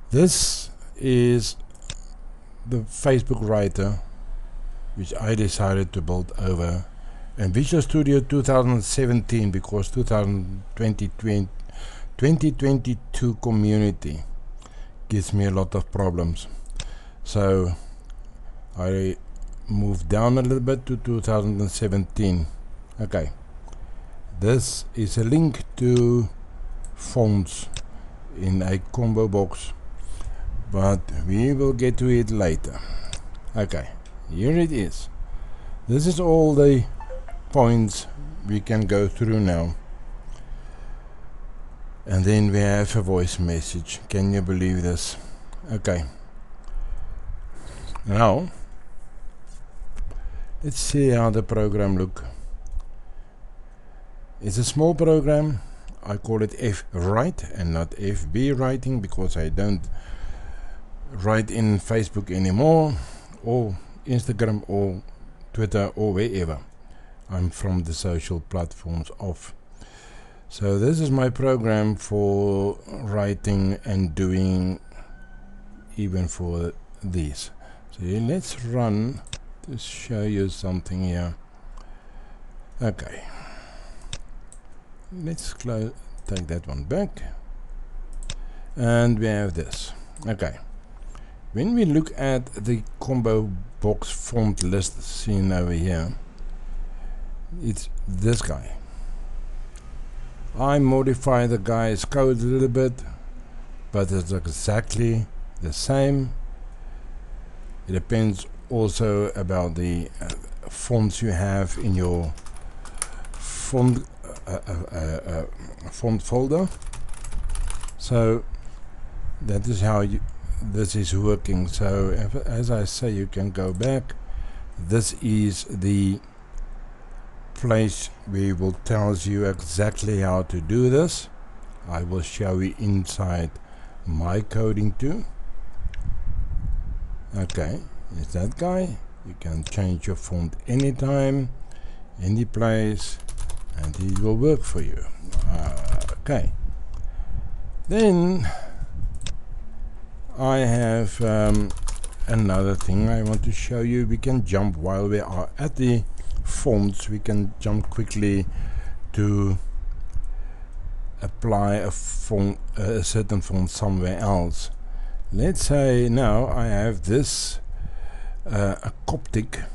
This is the Facebook writer which I decided to build over in Visual Studio 2017, because 2022 community gives me a lot of problems. So I moved down a little bit to 2017. Okay, this is a link to fonts in a combo box, but we will get to it later. Okay, here it is. This is all the points we can go through now. And then we have a voice message. Can you believe this? Okay. Now, let's see how the program looks. It's a small program. I call it FWrite and not FWriting, because I don't write in Facebook anymore, or Instagram, or Twitter, or wherever. I'm from the social platforms off. So this is my program for writing and doing, even for these. So let's run to show you something here. Okay, let's take that one back, and we have this. Okay, when we look at the combo box font list seen over here, it's this guy. I modify the guy's code a little bit, but it's exactly the same. It depends also about the fonts you have in your font folder. So that is how this is working. So as I say, you can go back. This is the place where it will tells you exactly how to do this. I will show you inside my coding too. Okay, it's that guy. You can change your font anytime, any place, and it will work for you. Okay, then I have another thing I want to show you. We can jump while we are at the fonts. We can jump quickly to apply a font, a certain font somewhere else. Let's say now I have this a Coptic,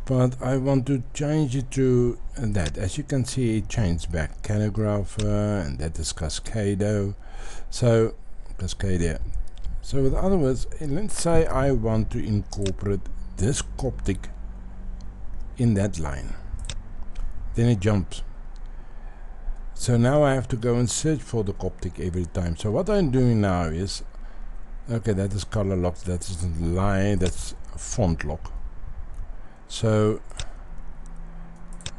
but I want to change it to that. As you can see, it changed back calligrapher, and that is Cascado. So Cascadia. So in other words, let's say I want to incorporate this Coptic in that line, then it jumps. So now I have to go and search for the Coptic every time. So what I'm doing now is, okay, that is color lock, that is line, that's font lock. So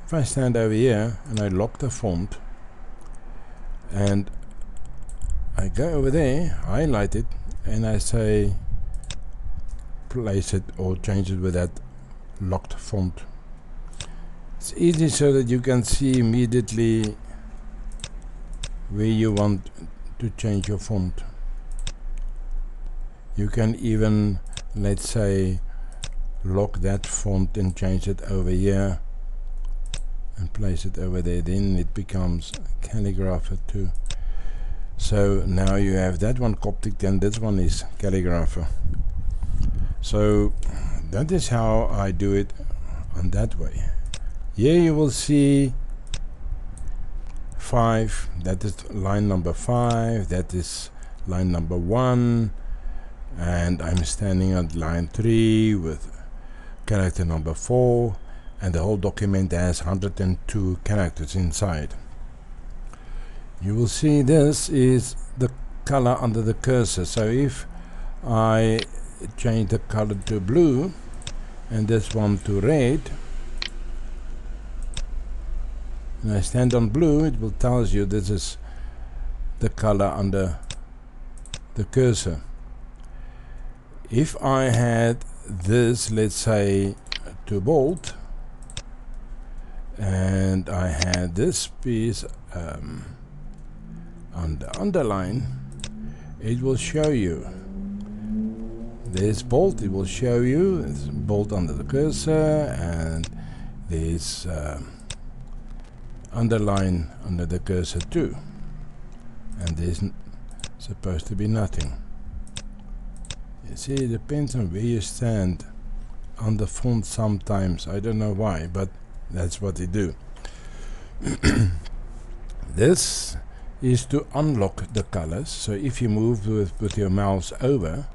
if I stand over here and I lock the font, and I go over there, highlight it, and I say place it or change it with that locked font. It's easy so that you can see immediately where you want to change your font. You can even, let's say, lock that font and change it over here and place it over there. Then it becomes calligrapher too. So now you have that one Coptic, then this one is calligrapher. So that is how I do it on that way. Here you will see 5, that is line number 5, that is line number 1, and I'm standing at line 3 with character number 4, and the whole document has 102 characters inside. You will see this is the color under the cursor. So if I change the color to blue and this one to red, and I stand on blue, it will tell you this is the color under the cursor. If I had this, let's say, to bold, and I had this piece on the underline, it will show you. There's bold, it will show you, it's bold under the cursor, and there's underline under the cursor too. And there's supposed to be nothing. You see, it depends on where you stand on the font sometimes. I don't know why, but that's what they do. This is to unlock the colors. So if you move with your mouse over,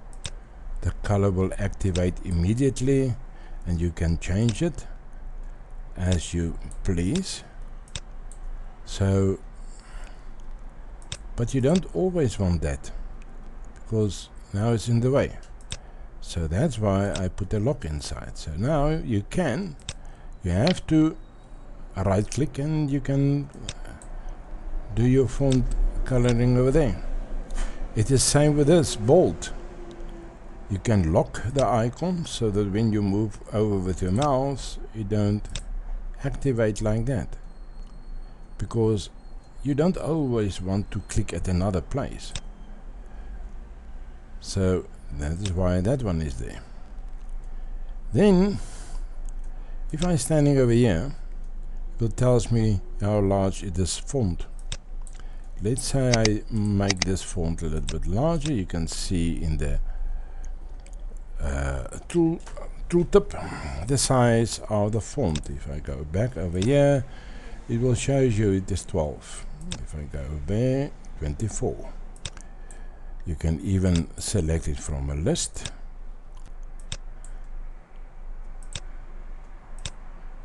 the color will activate immediately, and you can change it as you please. So, but you don't always want that, because now it's in the way. So that's why I put a lock inside. So now you have to right click and you can do your font coloring over there. It is same with this bold. You can lock the icon so that when you move over with your mouse, it don't activate like that, because you don't always want to click at another place. So that is why that one is there. Then if I'm standing over here, it tells me how large is this font. Let's say I make this font a little bit larger. You can see in the tooltip the size of the font. If I go back over here, it will show you it is 12. If I go there, 24. You can even select it from a list.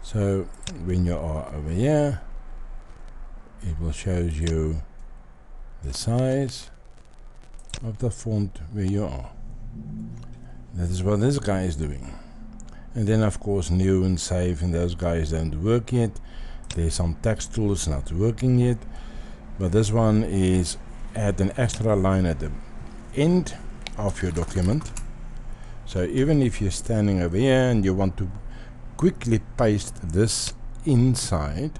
So when you are over here, it will show you the size of the font where you are. That is what this guy is doing. And then of course new and save, and those guys don't work yet. There's some text tools not working yet, but this one is add an extra line at the end of your document. So even if you're standing over here and you want to quickly paste this inside,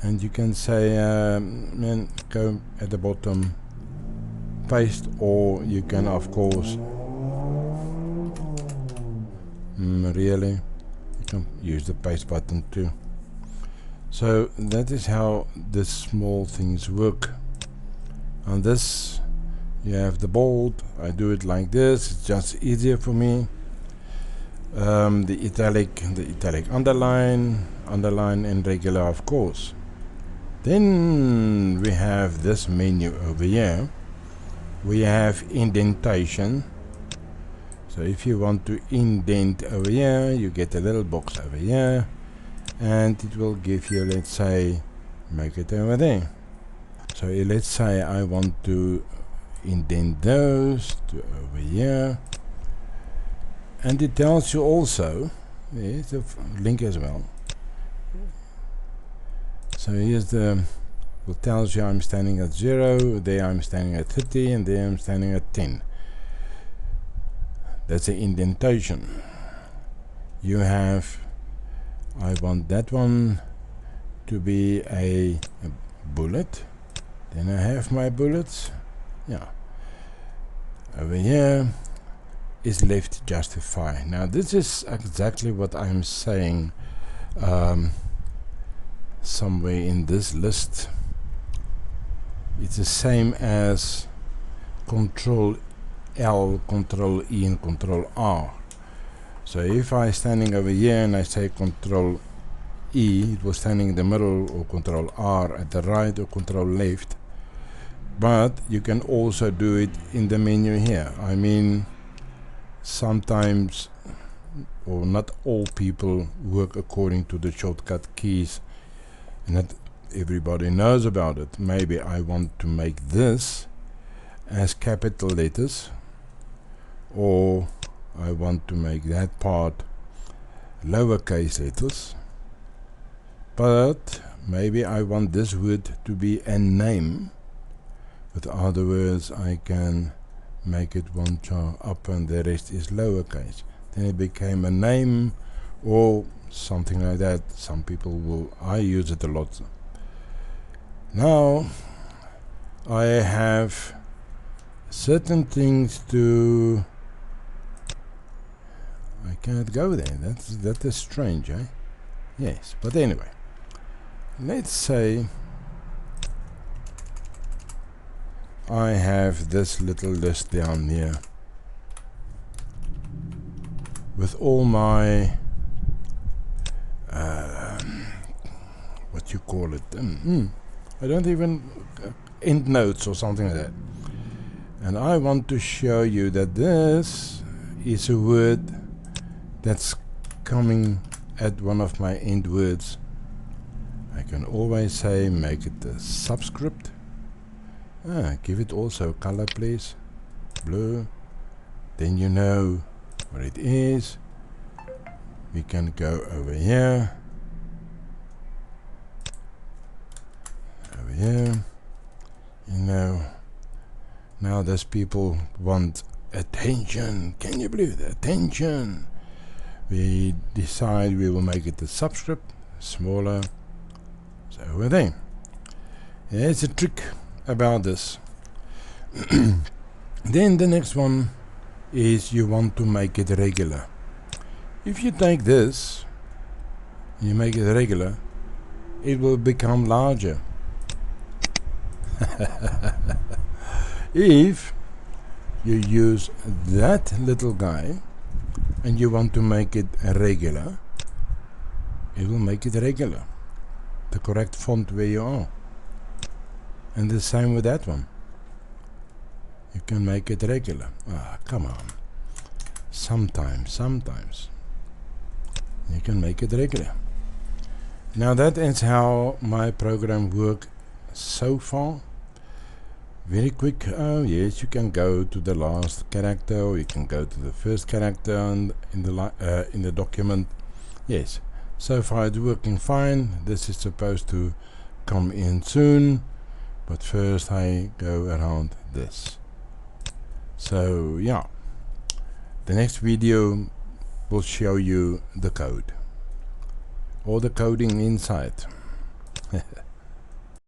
and you can say then go at the bottom, paste, or you can of course really you can use the paste button too. So that is how the small things work. On this you have the bold. I do it like this, it's just easier for me. The italic underline and regular of course. Then we have this menu over here. We have indentation. So if you want to indent over here, you get a little box over here, and it will give you, let's say, make it over there. So let's say I want to indent those to over here, and it tells you also, there's a link as well. So here's the, it tells you I'm standing at 0, there I'm standing at 30, and there I'm standing at 10. That's the indentation. You have, I want that one to be a bullet. Then I have my bullets. Yeah. Over here is left justify. Now this is exactly what I'm saying somewhere in this list. It's the same as Control L, Control E and Control R. So if I'm standing over here and I say Control E, it was standing in the middle, or Control R at the right, or Control left. But you can also do it in the menu here. I mean, sometimes, or not all people work according to the shortcut keys, and not everybody knows about it. Maybe I want to make this as capital letters, or I want to make that part lowercase letters, but maybe I want this word to be a name. With other words, I can make it one char up and the rest is lowercase. Then it became a name or something like that. Some people will, I use it a lot. Now I have certain things to... I can't go there. That is strange, eh? Yes, but anyway, let's say I have this little list down here with all my what you call it, I don't even end notes or something like that, and I want to show you that this is a word that's coming at one of my end words. I can always say make it a subscript. Give it also color, please, blue, then you know what it is. We can go over here, you know. Now those people want attention. Can you believe that? Attention. We decide we will make it a subscript, smaller, so over there. There's a trick about this. Then the next one is you want to make it regular. If you take this, you make it regular, it will become larger. If you use that little guy and you want to make it regular, it will make it regular, the correct font where you are. And the same with that one. You can make it regular. Come on. Sometimes you can make it regular. Now that is how my program works so far. Very quick. Oh yes, you can go to the last character, or you can go to the first character in the document. Yes, so far it's working fine. This is supposed to come in soon, but first I go around this. So yeah, the next video will show you the code, or the coding inside.